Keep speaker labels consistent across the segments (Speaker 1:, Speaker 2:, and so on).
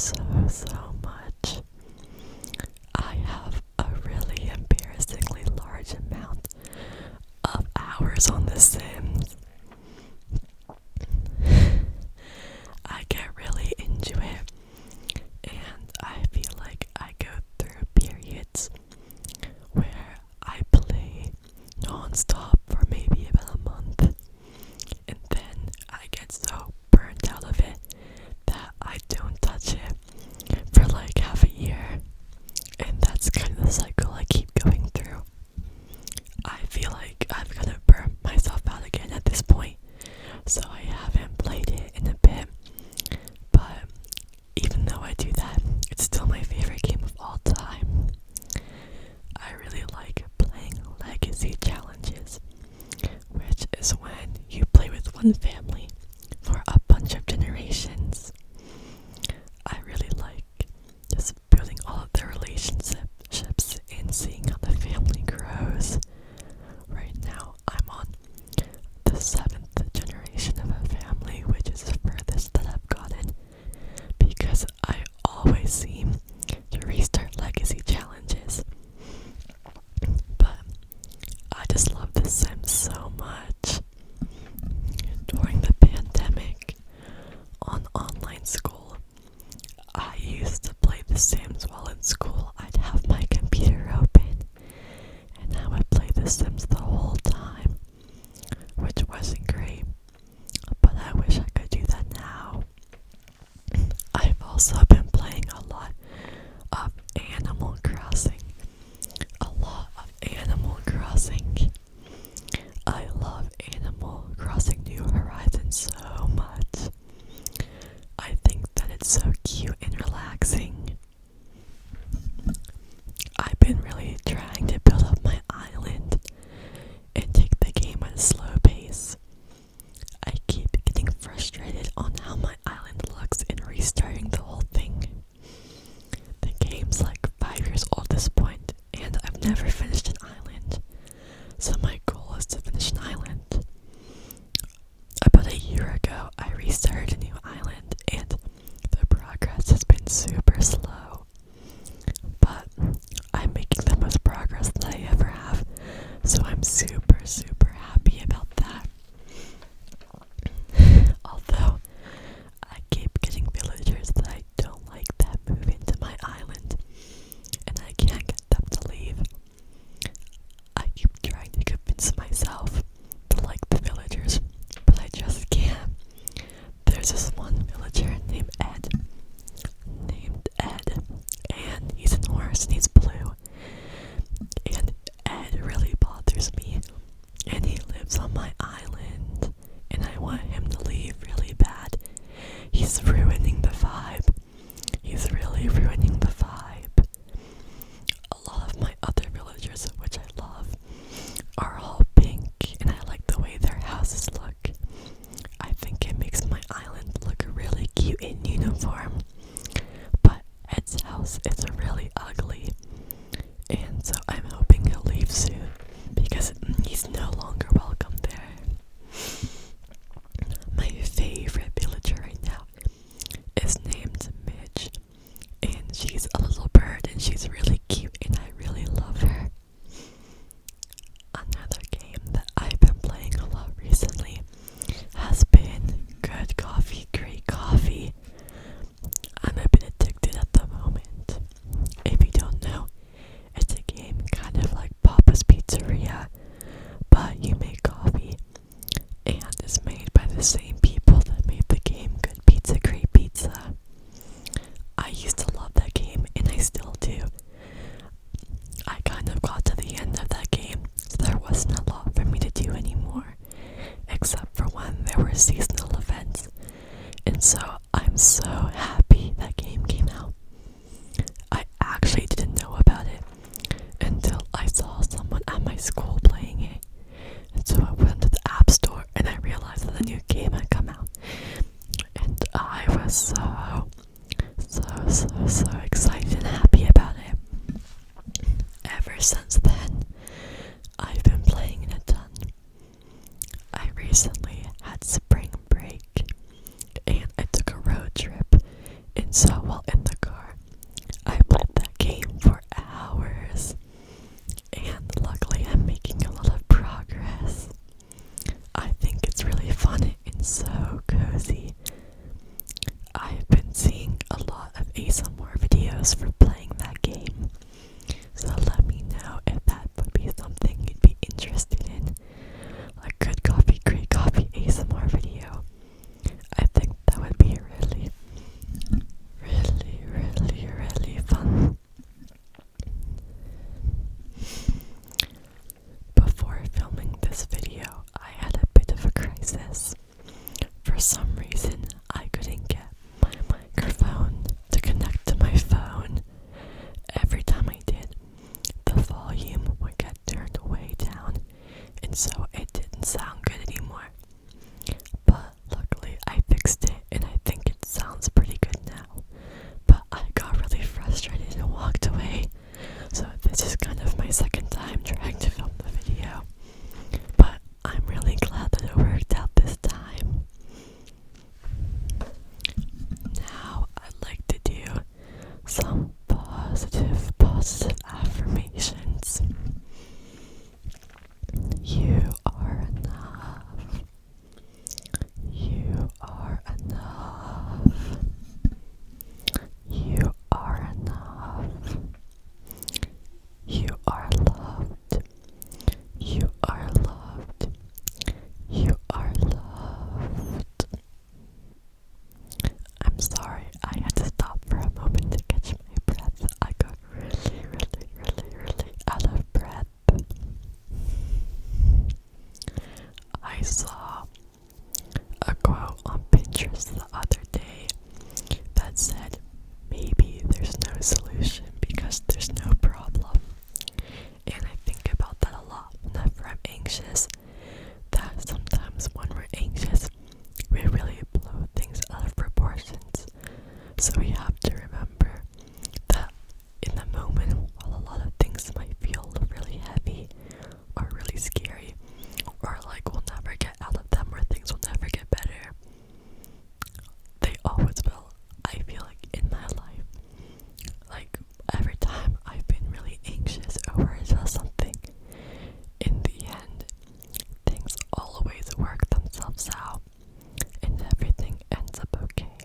Speaker 1: so much. I have a really embarrassingly large amount of hours on The Sims. I get really into it, and I feel like I go through periods where I play non-stop for maybe about a month, and then I get so burnt out of it that I don't touch it for like half a year, and that's kind of the cycle I keep going through. I feel like I've kind of burnt myself out again at this point, so I haven't played it in a bit, but even though I do that, it's still my favorite game of all time. I really like playing legacy challenges, which is when you play with one family for a bunch of generations. I really like just building all of the relationships and seeing how the family grows. Right now, I'm on the 7th generation of a family, which is the furthest that I've gotten, because I always seem to restart legacy challenges. But I just love The Sims so much. During the pandemic, on online school, I used to play The Sims while in school. I'd have my computer open, and I would play The Sims the whole time, which wasn't great, but I wish I could do that now. I've also been playing a lot of Animal Crossing. I love Animal Crossing New Horizons so much. I think that it's so cute and relaxing. I've been really trying to build up my island and take the game at a slow pace. I keep getting frustrated on how my island looks and restarting the whole thing. The game's like 5 years old at this point, and I've never finished an island, so my goal is to finish an island. About a year ago, I restarted a new island, and the progress has been super slow, but I'm making the most progress that I ever have, so I'm super happy about that. Although, I keep getting villagers that I don't like that move into my island, and I can't get them to leave. I keep trying to I saw a quote on Pinterest the other day that said, maybe there's no solution because there's no problem. And I think about that a lot whenever I'm anxious, that sometimes when we're anxious, we really blow things out of proportions. So we have to remember that in the moment, while a lot of things might feel really heavy or really scary, or like we'll never get out of them, or things will never get better, they always will. I feel like in my life, like every time I've been really anxious or worried about something, in the end, things always work themselves out and everything ends up okay.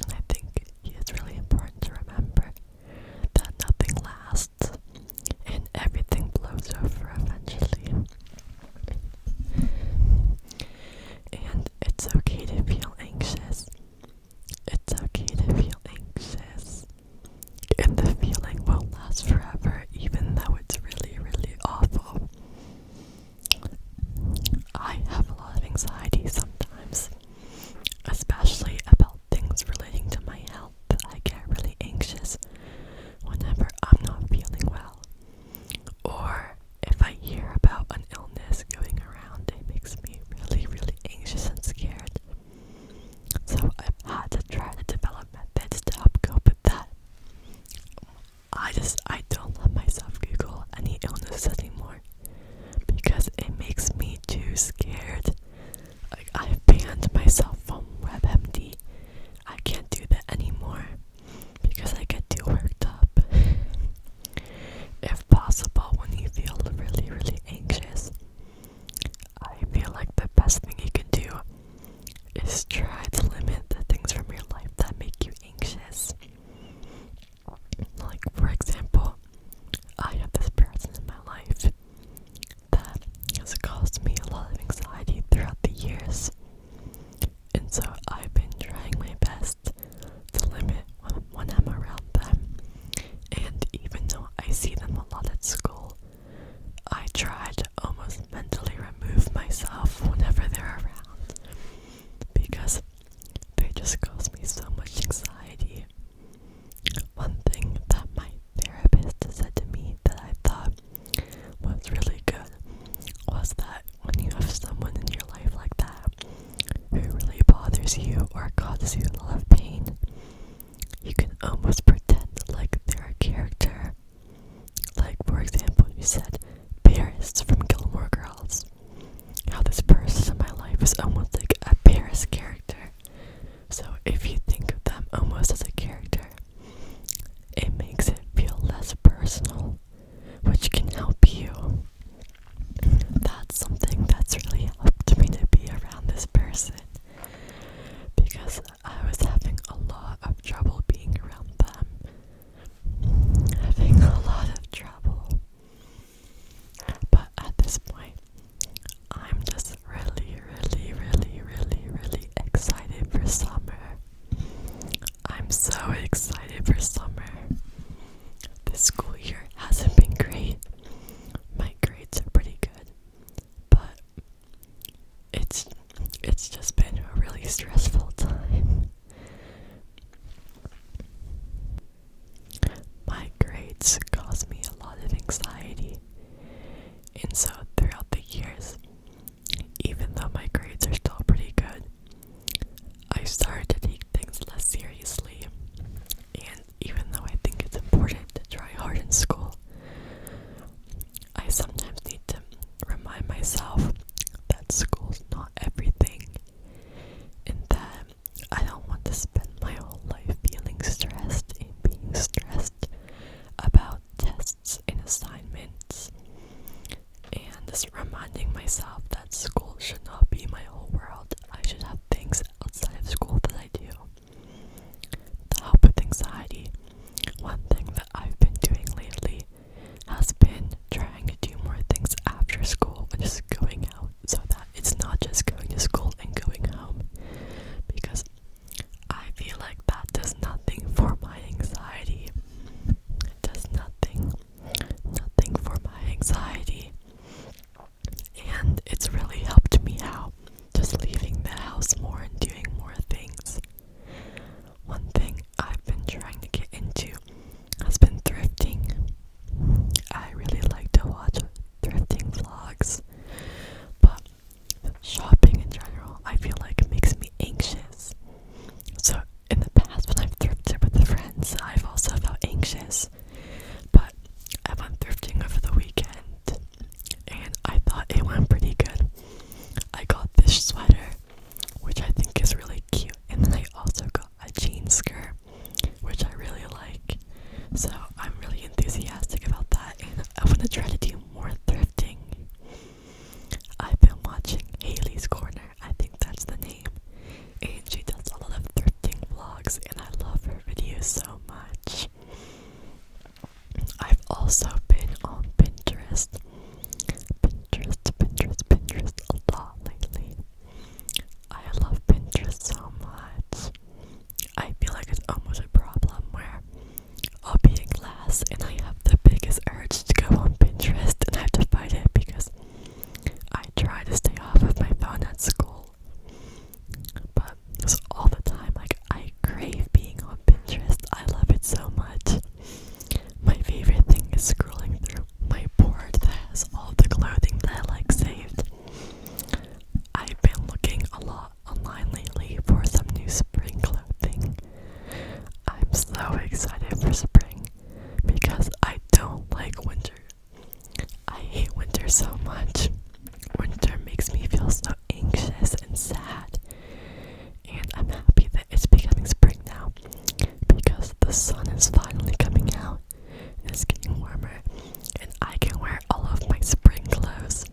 Speaker 1: And I think it's really important to remember that nothing lasts and everything blows over eventually. And it's okay to feel anxious. It's okay to feel anxious. And the feeling won't last forever, even though it's really, really awful. I have a lot of anxiety sometimes, especially about things relating to my health. I get really anxious whenever I'm not feeling well. Or if I hear about an illness going around, it makes me really, really anxious and scared. So I've had to try to develop methods to help cope with that. I don't let myself Google any illness anymore because it makes me too scared. Like, I've banned myself from WebMD. I can't do that anymore because I get too worked up. If possible, when you feel really, really anxious, I feel like the best thing you can do is try to limit the things from your life that make you anxious. Like, for example, I have this person in my life that has caused me a lot of anxiety throughout the years. And so I've been trying my best to limit when I'm around them. And even though I see them a lot at school, I try to almost mentally remove myself whenever they're around because they just cause me so much anxiety. One thing that my therapist said to me that I thought was really good was that when you have someone in your life like that who really bothers you or causes you a lot of pain, you can almost pretend like they're a character. Like, for example, you said Paris from Gilmore Girls. How this person in my life is almost like a Paris character. So if you think of them almost as a character, it makes it feel less personal, which can help you. That's something that's really helped me to be around this person because I was having a lot of trouble being around them. Having a lot of trouble. But at this point, I'm just really, really, really, really, really excited for summer. I'm so excited for summer. This school year hasn't been great. My grades are pretty good, but it's just been a really stressful time. My grades cause me a lot of anxiety, and so throughout the years, even though my grades are still pretty good, I started to take things less seriously. And even though I think it's important to try hard in school, I sometimes need to remind myself that school's not everything, and that I don't want to spend my whole life feeling stressed and being stressed about tests and assignments, and just reminding myself that school should not be my whole world. I should have things outside of school that I do to help with anxiety. One thing that I've been doing lately has been trying to do more things after school and just going out, so that it's not just going to school and going home, because I feel like that does nothing for my anxiety. It does nothing for my anxiety. And it's really helped me out so much. Winter makes me feel so anxious and sad. And I'm happy that it's becoming spring now because the sun is finally coming out and it's getting warmer and I can wear all of my spring clothes.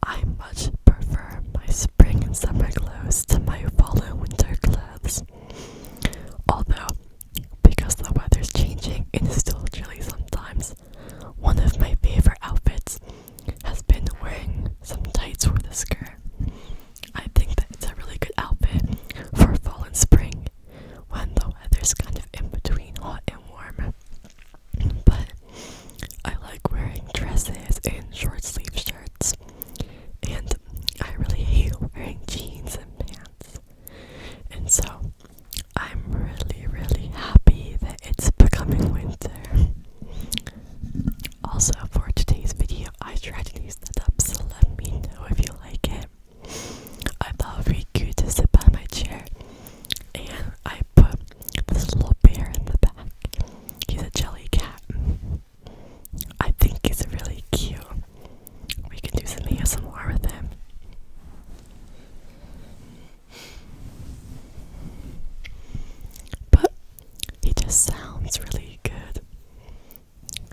Speaker 1: I much prefer my spring and summer clothes to my fall and winter clothes. Although, because the weather's changing and it's still chilly sometimes, one of my favorite outfits has been wearing some tights with a skirt. I think that it's a really good outfit for fall and spring when the weather's kind of in between hot and warm. But I like wearing dresses and short sleeve shirts, and I really hate wearing jeans and pants. And so I'm really, really happy that it's becoming winter. Also, for today's video, I tried to use that up, so let me know if you like it. I thought it would be cute to sit by my chair, and I put this little bear in the back. He's a jelly cat. I think he's really cute. We can do some ASMR with him. But he just sounds really good.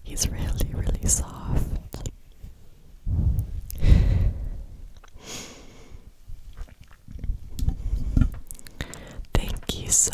Speaker 1: He's really, really soft. Thank you so